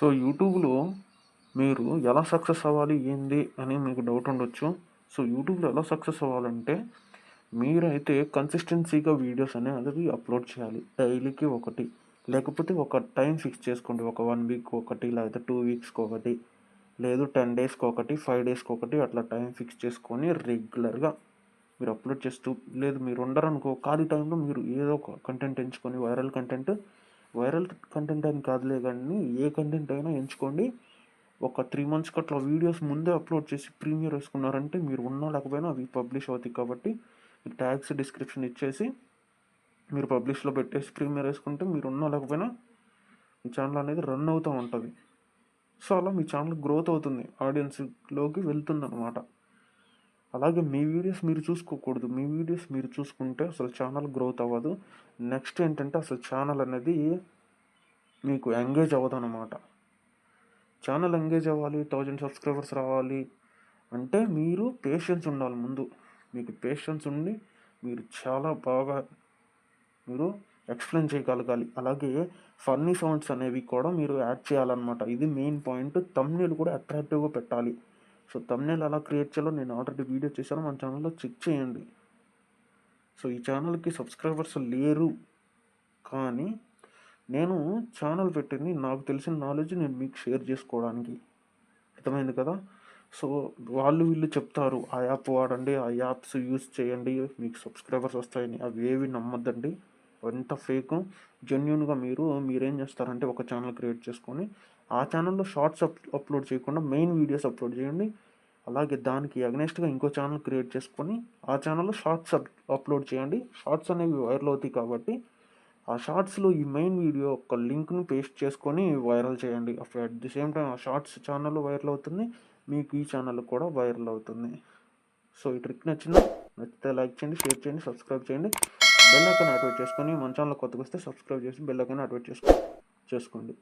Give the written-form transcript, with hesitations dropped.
So యూట్యూబ్లో మీరు ఎలా సక్సెస్ అవ్వాలి ఏంది అని మీకు డౌట్ ఉండొచ్చు. సో యూట్యూబ్లో ఎలా సక్సెస్ అవ్వాలంటే మీరైతే కన్సిస్టెన్సీగా వీడియోస్ అనేది అప్లోడ్ చేయాలి. డైలీకి ఒకటి, లేకపోతే ఒక టైం ఫిక్స్ చేసుకోండి. ఒక 1 వీక్ ఒకటి, లేకపోతే 2 వీక్స్కి ఒకటి, లేదు 10 డేస్కి ఒకటి, 5 డేస్కి ఒకటి, అట్లా టైం ఫిక్స్ చేసుకొని రెగ్యులర్గా మీరు అప్లోడ్ చేస్తూ, లేదు మీరు ఉండరనుకో ఖాళీ టైంలో మీరు ఏదో ఒక కంటెంట్ ఎంచుకొని వైరల్ కంటెంట్ అని కాదులే కానీ ఏ కంటెంట్ అయినా ఎంచుకోండి. ఒక 3 మంత్స్కి అట్లా వీడియోస్ ముందే అప్లోడ్ చేసి ప్రీమియర్ వేసుకున్నారంటే మీరు ఉన్నా లేకపోయినా అవి పబ్లిష్ అవుతాయి. కాబట్టి ట్యాగ్స్ డిస్క్రిప్షన్ ఇచ్చేసి మీరు పబ్లిష్లో పెట్టేసి ప్రీమియర్ వేసుకుంటే మీరు ఉన్నా లేకపోయినా మీ ఛానల్ అనేది రన్ అవుతూ ఉంటుంది. సో అలా మీ ఛానల్ గ్రోత్ అవుతుంది, ఆడియన్స్లోకి వెళ్తుంది అనమాట. అలాగే మీ వీడియోస్ మీరు చూసుకోకూడదు. మీ వీడియోస్ మీరు చూసుకుంటే అసలు ఛానల్ గ్రోత్ అవ్వదు. నెక్స్ట్ ఏంటంటే అసలు ఛానల్ అనేది మీకు ఎంగేజ్ అవ్వదు అనమాట. ఛానల్ ఎంగేజ్ అవ్వాలి, 1000 సబ్స్క్రైబర్స్ రావాలి అంటే మీరు పేషెన్స్ ఉండాలి. ముందు మీకు పేషెన్స్ ఉండి మీరు చాలా బాగా మీరు ఎక్స్ప్లెయిన్ చేయగలగాలి. అలాగే ఫన్నీ సౌండ్స్ అనేవి కూడా మీరు యాడ్ చేయాలన్నమాట. ఇది మెయిన్ పాయింట్. థంబ్నెయిల్ కూడా అట్రాక్టివ్గా పెట్టాలి. సో థంబ్నెయిల్ ఎలా క్రియేట్ చేయాలో నేను ఆల్రెడీ వీడియో చేశాను, మన ఛానల్లో చెక్ చేయండి. సో ఈ ఛానల్కి సబ్స్క్రైబర్స్ లేరు, కానీ నేను ఛానల్ పెట్టింది నాకు తెలిసిన నాలెడ్జ్ నేను మీకు షేర్ చేసుకోవడానికి. అర్థమైంది కదా? సో వీళ్ళు చెప్తారు ఆ యాప్ వాడండి, ఆ యాప్స్ యూస్ చేయండి, మీకు సబ్స్క్రైబర్స్ వస్తాయని. అవి ఏవి నమ్మద్దండి, అంత ఫేక్. జెన్యున్గా మీరేం చేస్తారంటే ఒక ఛానల్ క్రియేట్ చేసుకొని ఆ ఛానల్లో షార్ట్స్ అప్లోడ్ చేయకుండా మెయిన్ వీడియోస్ అప్లోడ్ చేయండి. అలాగే దానికి అగనెస్ట్గా ఇంకో ఛానల్ క్రియేట్ చేసుకొని ఆ ఛానల్లో షార్ట్స్ అప్లోడ్ చేయండి. షార్ట్స్ అనేవి వైరల్ అవుతాయి కాబట్టి ఆ షార్ట్స్లో ఈ మెయిన్ వీడియో ఒక లింక్ను పేస్ట్ చేసుకొని వైరల్ చేయండి. అట్ ది సేమ్ టైం ఆ షార్ట్స్ ఛానల్ వైరల్ అవుతుంది, మీకు ఈ ఛానల్ కూడా వైరల్ అవుతుంది. సో ఈ ట్రిక్ నచ్చితే లైక్ చేయండి, షేర్ చేయండి, సబ్స్క్రైబ్ చేయండి. బెల్ ఐకాన్ యాక్టివేట్ చేసుకొని మన ఛానల్ కొత్తగా వస్తే సబ్స్క్రైబ్ చేసి బెల్ ఐకాన్ యాక్టివేట్ చేసుకోండి.